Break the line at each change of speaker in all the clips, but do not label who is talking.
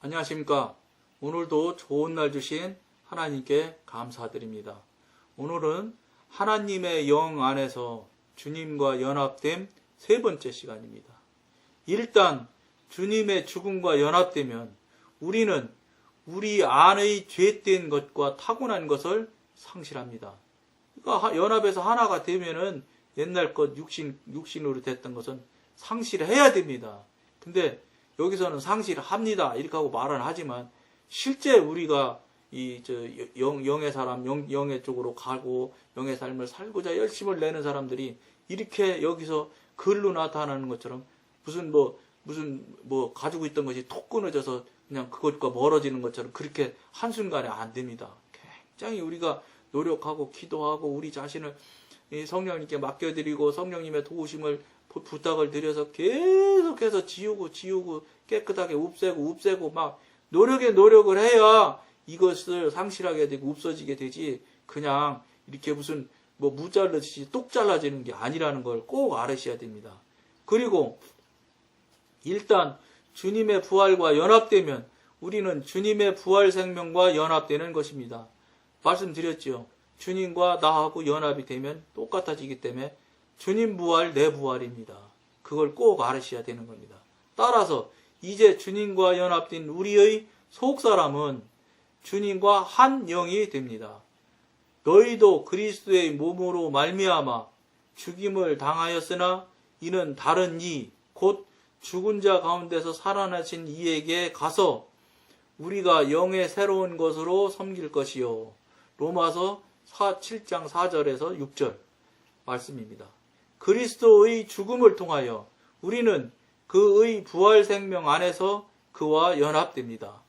안녕하십니까. 오늘도 좋은 날 주신 하나님께 감사드립니다. 오늘은 하나님의 영 안에서 주님과 연합됨 세 번째 시간입니다. 일단 주님의 죽음과 연합되면 우리는 우리 안의 죄된 것과 타고난 것을 상실합니다. 그러니까 연합해서 하나가 되면은 옛날 것 육신으로 됐던 것은 상실해야 됩니다. 근데 여기서는 상실합니다 이렇게 하고 말은 하지만 실제 우리가 영의 사람, 영의 쪽으로 가고 영의 삶을 살고자 열심을 내는 사람들이 이렇게 여기서 글로 나타나는 것처럼 무슨 가지고 있던 것이 톡 끊어져서 그냥 그것과 멀어지는 것처럼 그렇게 한순간에 안 됩니다. 굉장히 우리가 노력하고 기도하고 우리 자신을 성령님께 맡겨드리고 성령님의 도우심을 부탁을 드려서 계속해서 지우고 깨끗하게 없애고 막 노력을 해야 이것을 상실하게 되고 없어지게 되지 그냥 이렇게 무슨 무 잘라지지 똑 잘라지는 게 아니라는 걸 꼭 알으셔야 됩니다. 그리고 일단 주님의 부활과 연합되면 우리는 주님의 부활 생명과 연합되는 것입니다. 말씀드렸죠. 주님과 나하고 연합이 되면 똑같아지기 때문에 주님 부활, 내 부활입니다. 그걸 꼭 알으셔야 되는 겁니다. 따라서 이제 주님과 연합된 우리의 속사람은 주님과 한 영이 됩니다. 너희도 그리스도의 몸으로 말미암아 죽임을 당하였으나 이는 다른 이, 곧 죽은 자 가운데서 살아나신 이에게 가서 우리가 영의 새로운 것으로 섬길 것이요. 로마서 7장 4절에서 6절 말씀입니다. 그리스도의 죽음을 통하여 우리는 그의 부활 생명 안에서 그와 연합됩니다.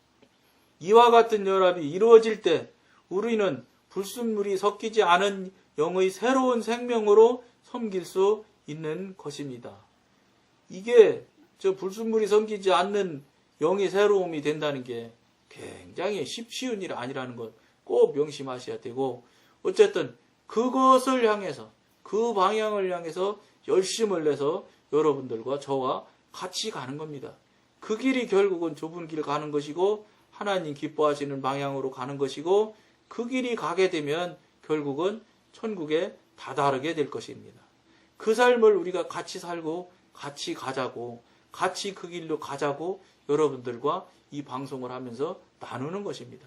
이와 같은 연합이 이루어질 때 우리는 불순물이 섞이지 않은 영의 새로운 생명으로 섬길 수 있는 것입니다. 이게 불순물이 섞이지 않는 영의 새로움이 된다는 게 굉장히 쉬운 일이 아니라는 것 꼭 명심하셔야 되고 어쨌든 그것을 향해서 그 방향을 향해서 열심을 내서 여러분들과 저와 같이 가는 겁니다. 그 길이 결국은 좁은 길 가는 것이고 하나님 기뻐하시는 방향으로 가는 것이고 그 길이 가게 되면 결국은 천국에 다다르게 될 것입니다. 그 삶을 우리가 같이 살고 같이 가자고 같이 그 길로 가자고 여러분들과 이 방송을 하면서 나누는 것입니다.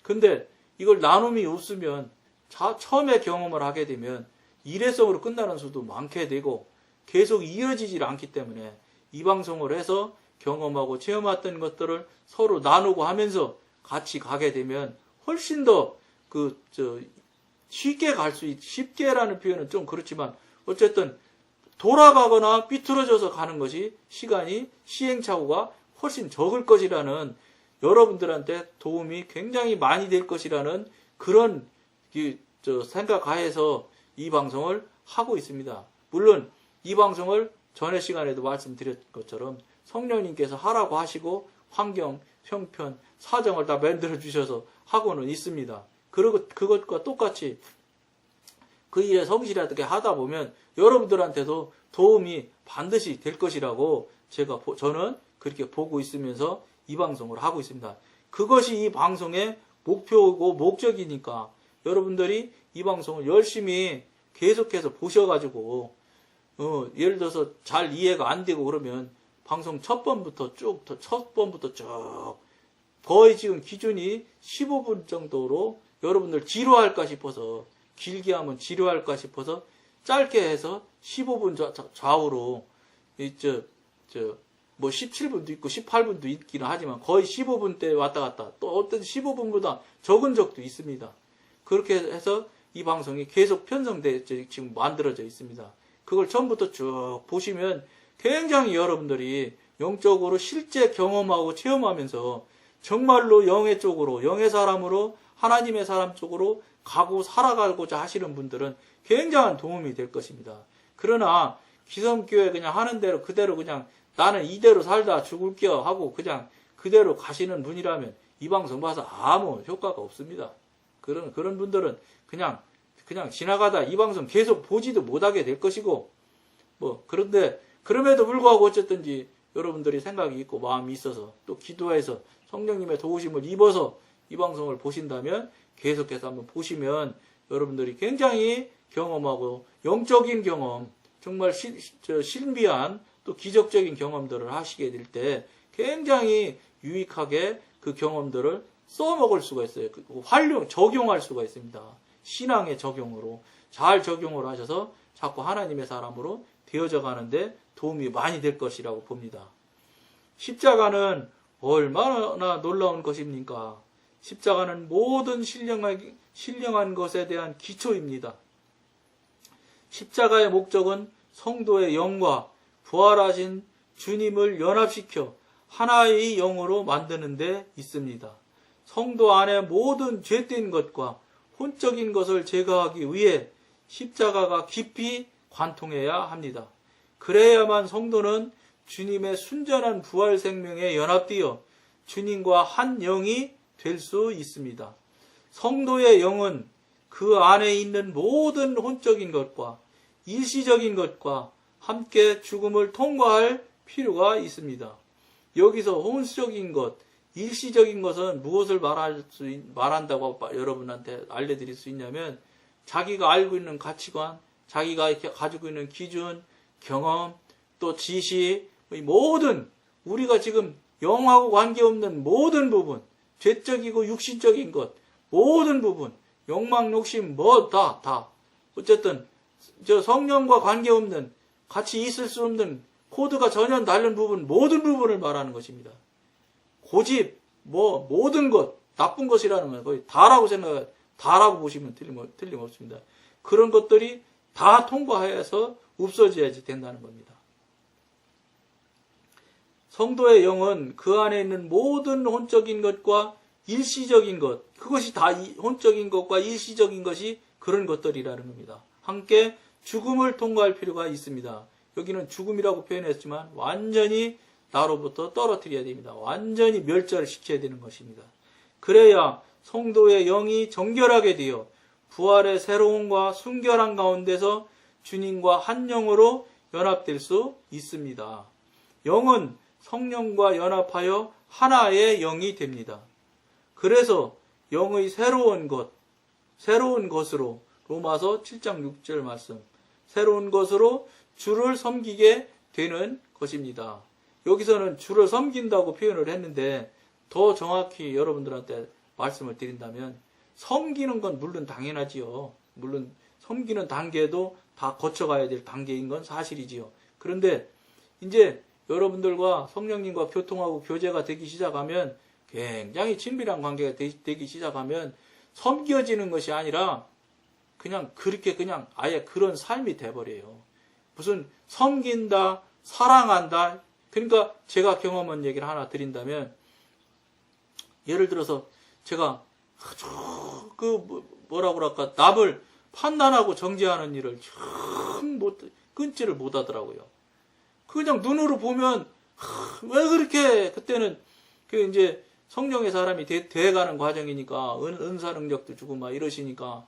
근데 이걸 나눔이 없으면 처음에 경험을 하게 되면 일회성으로 끝나는 수도 많게 되고 계속 이어지질 않기 때문에 이 방송을 해서 경험하고 체험했던 것들을 서로 나누고 하면서 같이 가게 되면 훨씬 더 쉽게라는 표현은 좀 그렇지만 어쨌든 돌아가거나 삐뚤어져서 가는 것이 시행착오가 훨씬 적을 것이라는 여러분들한테 도움이 굉장히 많이 될 것이라는 그런 생각하에서 이 방송을 하고 있습니다. 물론 이 방송을 전에 시간에도 말씀드렸던 것처럼 성령님께서 하라고 하시고 환경, 형편, 사정을 다 만들어 주셔서 하고는 있습니다. 그리고 그것과 똑같이 그 일에 성실하게 하다 보면 여러분들한테도 도움이 반드시 될 것이라고 저는 그렇게 보고 있으면서 이 방송을 하고 있습니다. 그것이 이 방송의 목표고 목적이니까 여러분들이 이 방송을 열심히 계속해서 보셔가지고 예를 들어서 잘 이해가 안 되고 그러면 방송 첫 번부터 쭉 거의 지금 기준이 15분 정도로 여러분들 지루할까 싶어서 길게 하면 지루할까 싶어서 짧게 해서 15분 좌우로 17분도 있고 18분도 있기는 하지만 거의 15분대 왔다 갔다 또 어떤 15분보다 적은 적도 있습니다. 그렇게 해서 이 방송이 계속 편성돼 지금 만들어져 있습니다. 그걸 처음부터 쭉 보시면 굉장히 여러분들이 영적으로 실제 경험하고 체험하면서 정말로 영의 쪽으로 영의 사람으로 하나님의 사람 쪽으로 가고 살아가고자 하시는 분들은 굉장한 도움이 될 것입니다. 그러나 기성교회 그냥 하는 대로 그대로 그냥 나는 이대로 살다 죽을게요 하고 그냥 그대로 가시는 분이라면 이 방송 봐서 아무 효과가 없습니다. 그런 분들은 그냥 지나가다 이 방송 계속 보지도 못하게 될 것이고 그런데 그럼에도 불구하고 어쨌든지 여러분들이 생각이 있고 마음이 있어서 또 기도해서 성령님의 도우심을 입어서 이 방송을 보신다면 계속해서 한번 보시면 여러분들이 굉장히 경험하고 영적인 경험, 정말 신비한 또 기적적인 경험들을 하시게 될 때 굉장히 유익하게 그 경험들을 써먹을 수가 있어요. 적용할 수가 있습니다. 신앙의 적용으로 잘 적용을 하셔서 자꾸 하나님의 사람으로 되어져 가는데 도움이 많이 될 것이라고 봅니다. 십자가는 얼마나 놀라운 것입니까? 십자가는 모든 신령한 것에 대한 기초입니다. 십자가의 목적은 성도의 영과 부활하신 주님을 연합시켜 하나의 영으로 만드는 데 있습니다. 성도 안에 모든 죄된 것과 혼적인 것을 제거하기 위해 십자가가 깊이 관통해야 합니다. 그래야만 성도는 주님의 순전한 부활 생명에 연합되어 주님과 한 영이 될 수 있습니다. 성도의 영은 그 안에 있는 모든 혼적인 것과 일시적인 것과 함께 죽음을 통과할 필요가 있습니다. 여기서 혼적인 것, 일시적인 것은 무엇을 말한다고 여러분한테 알려드릴 수 있냐면 자기가 알고 있는 가치관, 자기가 가지고 있는 기준, 경험, 또 지식, 모든 우리가 지금 영하고 관계없는 모든 부분, 죄적이고 육신적인 것, 모든 부분, 욕망, 욕심, 다. 어쨌든 저 성령과 관계없는 같이 있을 수 없는 코드가 전혀 다른 부분, 모든 부분을 말하는 것입니다. 고집, 모든 것, 나쁜 것이라는 건 거의 다라고 보시면 틀림없습니다. 그런 것들이 다 통과해서 없어져야지 된다는 겁니다. 성도의 영은 그 안에 있는 모든 혼적인 것과 일시적인 것, 그것이 다 혼적인 것과 일시적인 것이 그런 것들이라는 겁니다. 함께 죽음을 통과할 필요가 있습니다. 여기는 죽음이라고 표현했지만 완전히 나로부터 떨어뜨려야 됩니다. 완전히 멸절을 시켜야 되는 것입니다. 그래야 성도의 영이 정결하게 되어 부활의 새로움과 순결한 가운데서 주님과 한 영으로 연합될 수 있습니다. 영은 성령과 연합하여 하나의 영이 됩니다. 그래서 영의 새로운 것으로 로마서 7장 6절 말씀, 새로운 것으로 주를 섬기게 되는 것입니다. 여기서는 주를 섬긴다고 표현을 했는데 더 정확히 여러분들한테 말씀을 드린다면 섬기는 건 물론 당연하지요. 물론 섬기는 단계도 다 거쳐가야 될 단계인 건 사실이지요. 그런데 이제 여러분들과 성령님과 교통하고 교제가 되기 시작하면 굉장히 친밀한 관계가 되기 시작하면 섬겨지는 것이 아니라 그냥 그렇게 그냥 아예 그런 삶이 돼버려요. 무슨 섬긴다, 사랑한다. 그러니까 제가 경험한 얘기를 하나 드린다면 예를 들어서 제가 아주 뭐라고 그럴까 남을 판단하고 정죄하는 일을 참 끊지를 못하더라고요. 그냥 눈으로 보면 왜 그렇게 그때는 그 이제 성령의 사람이 돼가는 과정이니까 은사 능력도 주고 막 이러시니까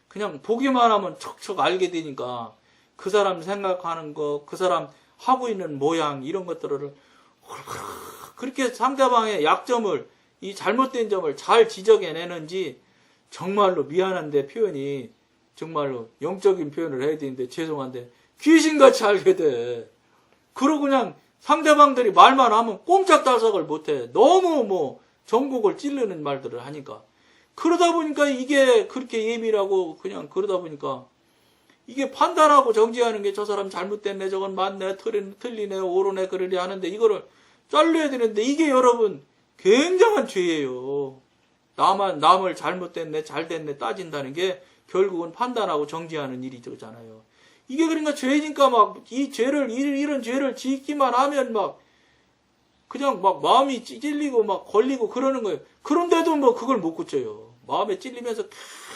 그냥 보기만 하면 척척 알게 되니까 그 사람 생각하는 거, 그 사람 하고 있는 모양 이런 것들을 그렇게 상대방의 약점을 이 잘못된 점을 잘 지적해내는지 정말로 미안한데 표현이 정말로 영적인 표현을 해야 되는데 죄송한데 귀신같이 알게 돼. 그러고 그냥 상대방들이 말만 하면 꼼짝달싹을 못해. 너무 전곡을 찌르는 말들을 하니까. 그러다 보니까 이게 그렇게 예민하고 그냥 그러다 보니까 이게 판단하고 정지하는 게 저 사람 잘못됐네, 저건 맞네, 틀리네, 옳으네, 그러려 하는데 이거를 잘라야 되는데 이게 여러분 굉장한 죄예요. 남을 잘못됐네, 잘됐네 따진다는 게 결국은 판단하고 정지하는 일이잖아요. 이게 그러니까 죄니까 막 이 죄를 이런 죄를 짓기만 하면 막 그냥 막 마음이 찔리고 막 걸리고 그러는 거예요. 그런데도 뭐 그걸 못 고쳐요. 마음에 찔리면서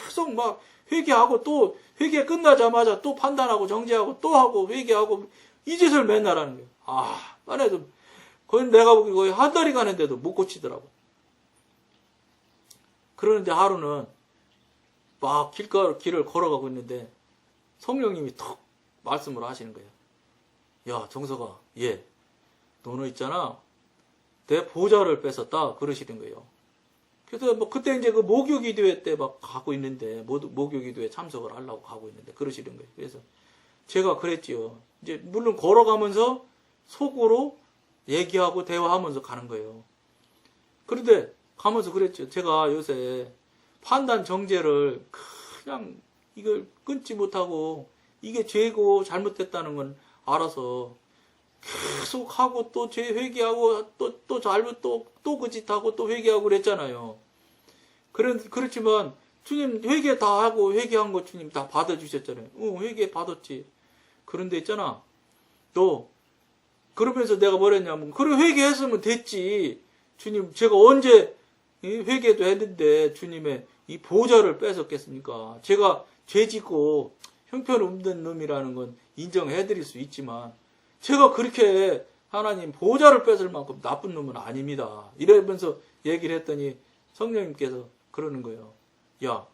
계속 막 회개하고 또 회개 끝나자마자 또 판단하고 정죄하고 또 하고 회개하고 이 짓을 맨날 하는 거예요. 만에도 거의 내가 보기 거의 한 달이 가는데도 못 고치더라고. 그러는데 하루는 막 길을 걸어가고 있는데 성령님이 턱 말씀을 하시는 거예요. 야, 정석아, 너는 있잖아. 내 보좌를 뺏었다 그러시는 거예요. 그래서 뭐 그때 이제 그 목요기도회 때 막 가고 있는데 목요기도회 참석을 하려고 가고 있는데 그러시는 거예요. 그래서 제가 그랬지요. 이제 물론 걸어가면서 속으로 얘기하고 대화하면서 가는 거예요. 그런데 가면서 그랬죠. 제가 요새 판단 정죄를 그냥 이걸 끊지 못하고 이게 죄고 잘못됐다는 건 알아서 계속 하고 또 죄 회개하고 또 잘못 또 그 짓하고 또 회개하고 그랬잖아요. 그렇지만 주님 회개 다 하고 회개한 거 주님 다 받아주셨잖아요. 회개 받았지. 그런데 있잖아. 또 그러면서 내가 뭐랬냐면 그래 회개했으면 됐지. 주님 제가 언제 회개도 했는데 주님의 이 보좌를 뺏었겠습니까? 제가 죄짓고 형편없는 놈이라는 건 인정해드릴 수 있지만 제가 그렇게 하나님 보좌를 뺏을 만큼 나쁜 놈은 아닙니다. 이러면서 얘기를 했더니 성령님께서 그러는 거예요. 야,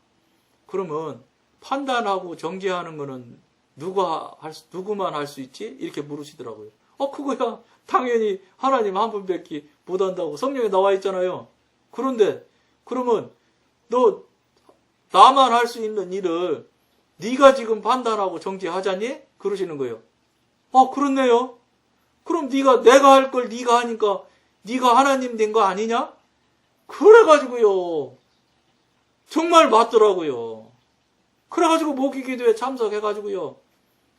그러면 판단하고 정죄하는 거는 누구만 할 수 있지? 이렇게 물으시더라고요. 그거야 당연히 하나님 한 분밖에 못한다고 성령에 나와 있잖아요. 그런데 그러면 너 나만 할 수 있는 일을 네가 지금 판단하고 정죄하자니? 그러시는 거예요. 그렇네요. 그럼 내가 할 걸 네가 하니까 네가 하나님 된 거 아니냐? 그래가지고요. 정말 맞더라고요. 그래가지고 목요기도회 참석해가지고요.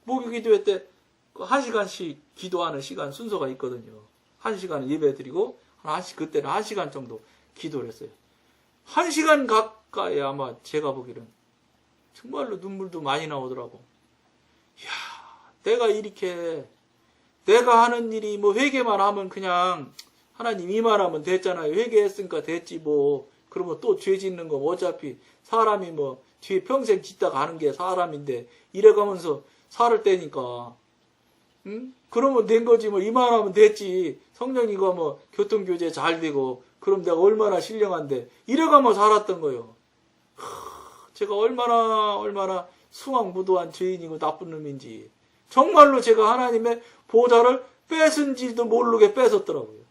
목요기도회 때 1시간씩 기도하는 시간 순서가 있거든요. 1시간 예배드리고 그때는 1시간 정도 기도를 했어요. 1시간 가까이 아마 제가 보기는 정말로 눈물도 많이 나오더라고. 이야, 내가 하는 일이 뭐 회개만 하면 그냥 하나님 이만 하면 됐잖아요. 회개했으니까 됐지 뭐. 그러면 또 죄 짓는 거 어차피 사람이 뭐 뒤에 평생 짓다 가는 게 사람인데 이래가면서 살을 때니까 그러면 된 거지 뭐 이만하면 됐지. 성령이가 뭐 교통교제 잘 되고 그럼 내가 얼마나 신령한데 이래가면 살았던 거예요. 제가 얼마나 수왕무도한 죄인이고 나쁜 놈인지 정말로 제가 하나님의 보좌를 뺏은지도 모르게 뺏었더라고요.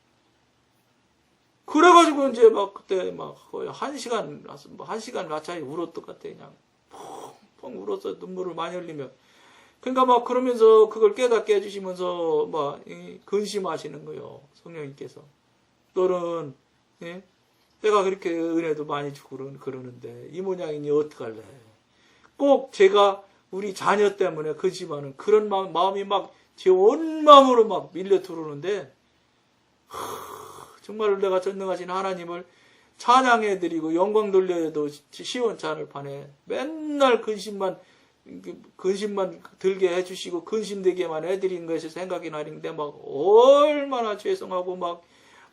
그래가지고 이제 막 그때 막 거의 1시간 가까이 울었던 것 같아. 그냥 펑펑 울었어. 눈물을 많이 흘리며. 그러니까 막 그러면서 그걸 깨닫게 해주시면서 막 근심하시는 거예요. 성령님께서. 너는 내가 그렇게 은혜도 많이 주고 그러는데 이 모양이니 어떡할래. 꼭 제가 우리 자녀 때문에 근심하는 그런 마음이 막 제 온 마음으로 막 밀려 들어오는데 정말로 내가 전능하신 하나님을 찬양해드리고 영광 돌려도 시원찮을 판에 맨날 근심만 들게 해주시고 근심되게만 해드린 것이 생각이 나는데 막 얼마나 죄송하고 막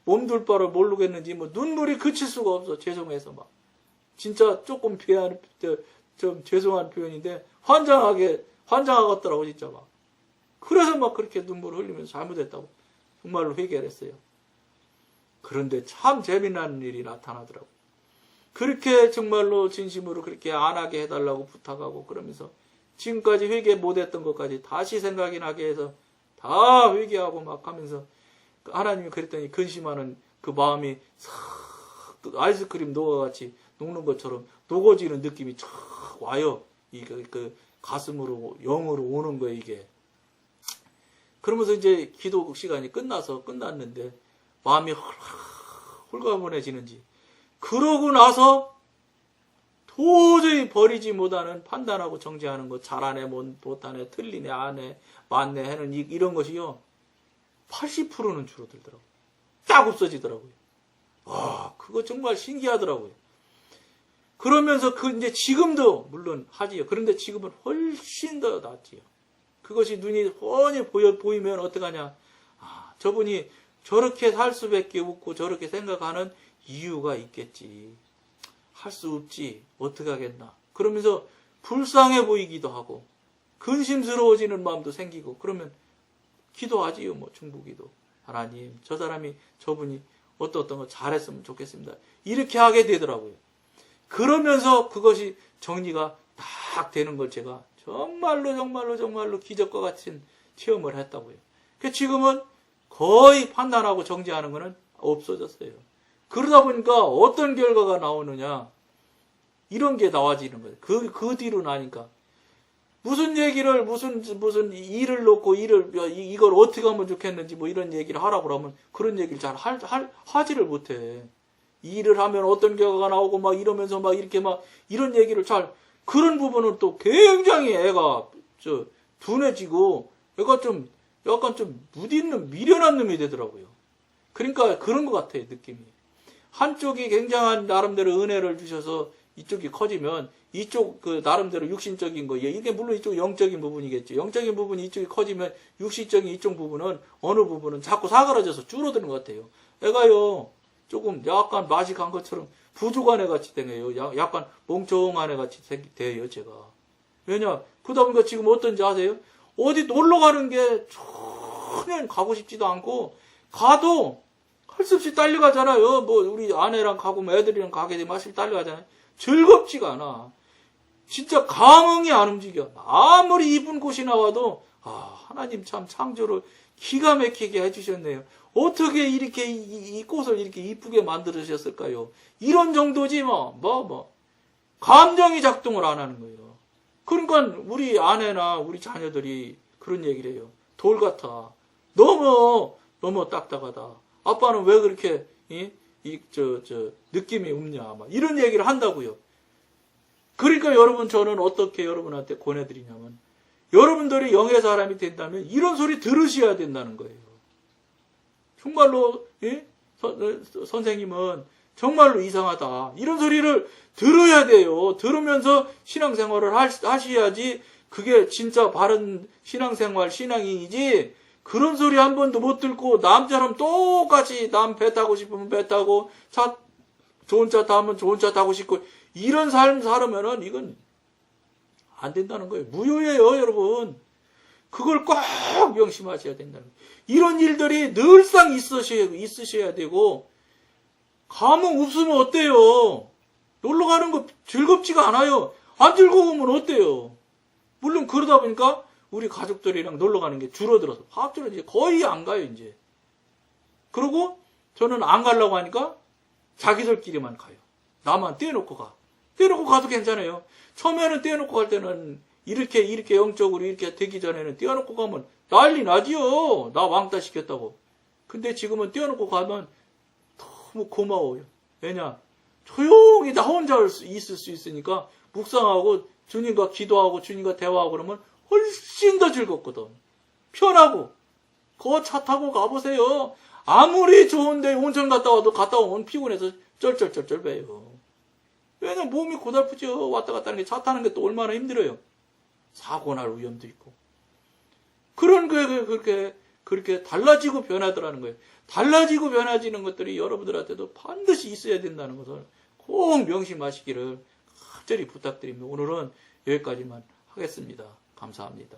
몸둘 바를 모르겠는지 뭐 눈물이 그칠 수가 없어. 죄송해서 막 진짜 조금 좀 죄송한 표현인데 환장하겠더라고 진짜 막. 그래서 막 그렇게 눈물을 흘리면서 잘못했다고 정말로 회개를 했어요. 그런데 참 재미나는 일이 나타나더라고. 그렇게 정말로 진심으로 그렇게 안 하게 해달라고 부탁하고 그러면서 지금까지 회개 못했던 것까지 다시 생각이 나게 해서 다 회개하고 막 하면서 하나님이 그랬더니 근심하는 그 마음이 싹 아이스크림 녹아같이 녹는 것처럼 녹아지는 느낌이 쫙 와요. 그 가슴으로 영으로 오는 거예요 이게. 그러면서 이제 기도 시간이 끝났는데 마음이 홀가분해지는지 그러고 나서 도저히 버리지 못하는 판단하고 정죄하는 거 잘하네 못하네 틀리네 안해 맞네 하는 이런 것이요 80%는 줄어들더라고요. 딱 없어지더라고요. 그거 정말 신기하더라고요. 그러면서 이제 지금도 물론 하지요. 그런데 지금은 훨씬 더 낫지요. 그것이 눈이 훤히 보이면 어떡하냐. 저분이 저렇게 살 수밖에 없고 저렇게 생각하는 이유가 있겠지. 할 수 없지. 어떻게 하겠나. 그러면서 불쌍해 보이기도 하고 근심스러워지는 마음도 생기고 그러면 기도하지요. 뭐 중보기도. 하나님 저분이 어떤 거 잘했으면 좋겠습니다. 이렇게 하게 되더라고요. 그러면서 그것이 정리가 딱 되는 걸 제가 정말로 기적과 같은 체험을 했다고요. 지금은 거의 판단하고 정죄하는 거는 없어졌어요. 그러다 보니까 어떤 결과가 나오느냐, 이런 게 나와지는 거예요. 그 뒤로 나니까. 무슨 얘기를, 무슨 일을 놓고 이걸 어떻게 하면 좋겠는지 뭐 이런 얘기를 하라고 그러면 그런 얘기를 잘 하지를 못해. 이 일을 하면 어떤 결과가 나오고 막 이러면서 막 이렇게 막 이런 얘기를 그런 부분은 또 굉장히 애가 둔해지고 애가 약간 좀 무딘 미련한 놈이 되더라고요. 그러니까 그런 것 같아요, 느낌이. 한쪽이 굉장한 나름대로 은혜를 주셔서 이쪽이 커지면 이쪽 나름대로 육신적인 거, 이게 물론 이쪽 영적인 부분이겠죠. 영적인 부분이 이쪽이 커지면 육신적인 이쪽 부분은 어느 부분은 자꾸 사그라져서 줄어드는 것 같아요. 애가요 조금 약간 맛이 간 것처럼 부족한 애 같이 되네요. 약간 멍청한 애 같이 돼요, 제가. 왜냐, 그러다 보니까 지금 어떤지 아세요? 어디 놀러 가는 게 전혀 가고 싶지도 않고, 가도 할 수 없이 딸려가잖아요. 뭐, 우리 아내랑 가고, 뭐 애들이랑 가게 되면 할 수 없이 딸려가잖아요. 즐겁지가 않아. 진짜 감흥이 안 움직여. 아무리 이쁜 곳이 나와도, 하나님 참 창조를 기가 막히게 해주셨네요. 어떻게 이렇게 이 꽃을 이렇게 이쁘게 만들으셨을까요? 이런 정도지 감정이 작동을 안 하는 거예요. 그러니까 우리 아내나 우리 자녀들이 그런 얘기를 해요. 돌 같아. 너무 딱딱하다. 아빠는 왜 그렇게 느낌이 없냐, 막 이런 얘기를 한다고요. 그러니까 여러분, 저는 어떻게 여러분한테 권해드리냐면, 여러분들이 영의 사람이 된다면 이런 소리 들으셔야 된다는 거예요. 정말로 선생님은 정말로 이상하다, 이런 소리를 들어야 돼요. 들으면서 신앙생활을 하셔야지 그게 진짜 바른 신앙생활, 신앙이지. 그런 소리 한 번도 못 듣고 남처럼 똑같이 남 배 타고 싶으면 배 타고, 좋은 차 타면 좋은 차 타고 싶고, 이런 삶 살으면은 이건 안 된다는 거예요. 무효예요, 여러분. 그걸 꼭 명심하셔야 된다는 거예요. 이런 일들이 늘상 있으셔야 되고, 감흥 없으면 어때요? 놀러 가는 거 즐겁지가 않아요. 안 즐거우면 어때요? 물론 그러다 보니까 우리 가족들이랑 놀러 가는 게 줄어들어서, 합주로 이제 거의 안 가요, 이제. 그리고 저는 안 가려고 하니까 자기들끼리만 가요. 나만 떼어놓고 가. 떼어놓고 가도 괜찮아요. 처음에는 떼어놓고 갈 때는 이렇게 영적으로 이렇게 되기 전에는 떼어놓고 가면 난리 나지요. 나 왕따 시켰다고. 근데 지금은 떼어놓고 가면 너무 고마워요. 왜냐? 조용히 나 혼자 있을 수 있으니까 묵상하고 주님과 기도하고 주님과 대화하고 그러면 훨씬 더 즐겁거든. 편하고. 그거 차 타고 가보세요. 아무리 좋은데 온천 갔다 오면 피곤해서 쩔쩔쩔쩔 배요. 왜냐면 몸이 고달프죠. 왔다 갔다 하는 게, 차 타는 게 또 얼마나 힘들어요. 사고 날 위험도 있고. 그런 그렇게 달라지고 변하더라는 거예요. 달라지고 변화지는 것들이 여러분들한테도 반드시 있어야 된다는 것을 꼭 명심하시기를 간절히 부탁드립니다. 오늘은 여기까지만 하겠습니다. 감사합니다.